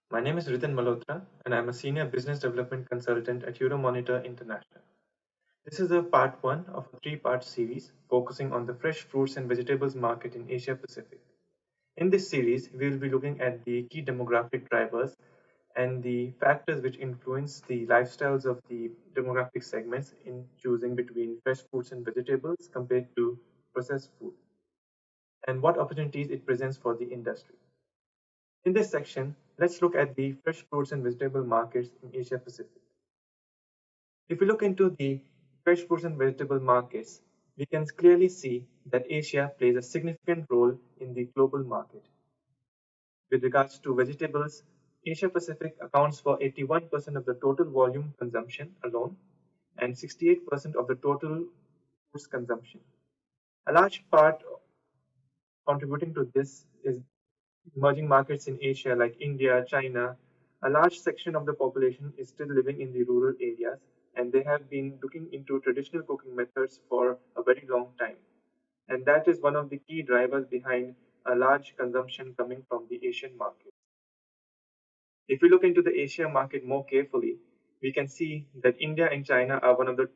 My name is Ritin Malhotra, and I'm a Senior Business Development Consultant at Euromonitor International. This is a part one of a three-part series focusing on the fresh fruits and vegetables market in Asia Pacific. In this series, we will be looking at the key demographic drivers and the factors which influence the lifestyles of the demographic segments in choosing between fresh fruits and vegetables compared to processed food, and what opportunities it presents for the industry. In this section, let's look at the fresh fruits and vegetable markets in Asia Pacific. If we look into the fresh fruits and vegetable markets, we can clearly see that Asia plays a significant role in the global market. With regards to vegetables, Asia Pacific accounts for 81% of the total volume consumption alone and 68% of the total fruits consumption. A large part contributing to this is emerging markets in Asia like India, China. A large section of the population is still living in the rural areas, and they have been looking into traditional cooking methods for a very long time. And that is one of the key drivers behind a large consumption coming from the Asian market. If we look into the Asia market more carefully, we can see that India and China are one of the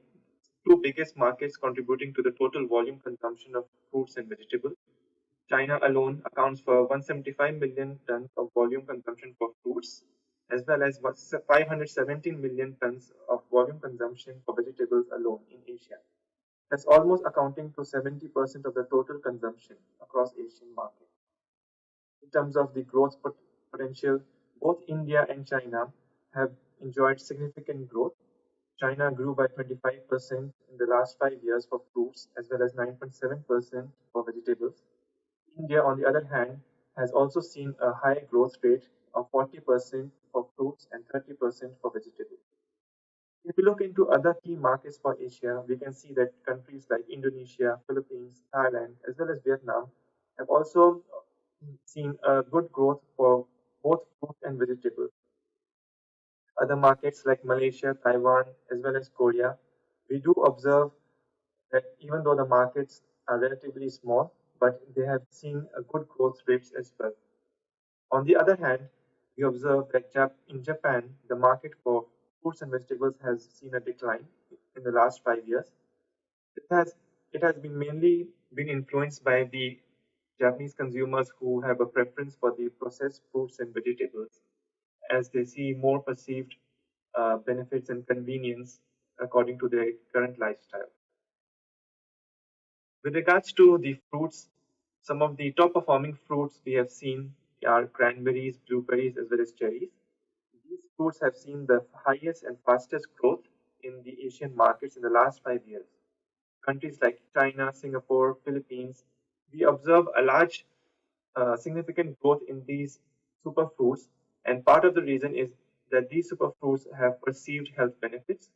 two biggest markets contributing to the total volume consumption of fruits and vegetables. China alone accounts for 175 million tons of volume consumption for fruits, as well as 517 million tons of volume consumption for vegetables alone in Asia. That's almost accounting to 70% of the total consumption across Asian market. In terms of the growth potential, both India and China have enjoyed significant growth. China grew by 25% in the last 5 years for fruits, as well as 9.7% for vegetables. India, on the other hand, has also seen a high growth rate of 40% for fruits and 30% for vegetables. If we look into other key markets for Asia, we can see that countries like Indonesia, Philippines, Thailand, as well as Vietnam have also seen a good growth for both fruit and vegetables. Other markets like Malaysia, Taiwan, as well as Korea, we do observe that even though the markets are relatively small, but they have seen a good growth rates as well. On the other hand, we observe that in Japan, the market for fruits and vegetables has seen a decline in the last 5 years. It has been mainly been influenced by the Japanese consumers who have a preference for the processed fruits and vegetables, as they see more perceived benefits and convenience according to their current lifestyle. With regards to the fruits, some of the top performing fruits we have seen are cranberries, blueberries, as well as cherries. These fruits have seen the highest and fastest growth in the Asian markets in the last 5 years. Countries like China, Singapore, Philippines, we observe a large, significant growth in these superfruits, and part of the reason is that these superfruits have perceived health benefits.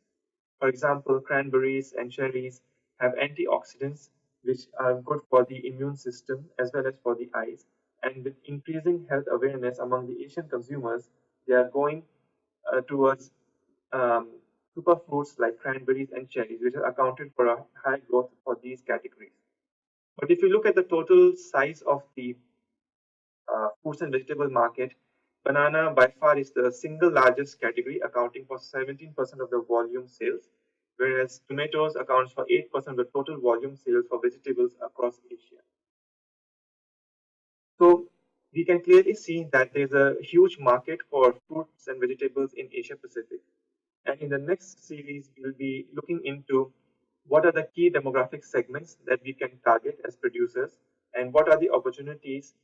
For example, cranberries and cherries have antioxidants which are good for the immune system as well as for the eyes. And with increasing health awareness among the Asian consumers, they are going towards um, superfruits like cranberries and cherries, which are accounted for a high growth for these categories. But if you look at the total size of the fruits and vegetable market, banana by far is the single largest category, accounting for 17% of the volume sales, whereas tomatoes accounts for 8% of the total volume sales for vegetables across Asia. So we can clearly see that there's a huge market for fruits and vegetables in Asia Pacific. And in the next series, we'll be looking into what are the key demographic segments that we can target as producers, and what are the opportunities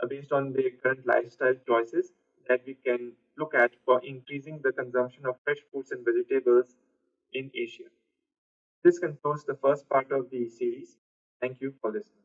based on their current lifestyle choices that we can look at for increasing the consumption of fresh fruits and vegetables in Asia. This concludes the first part of the series. Thank you for listening.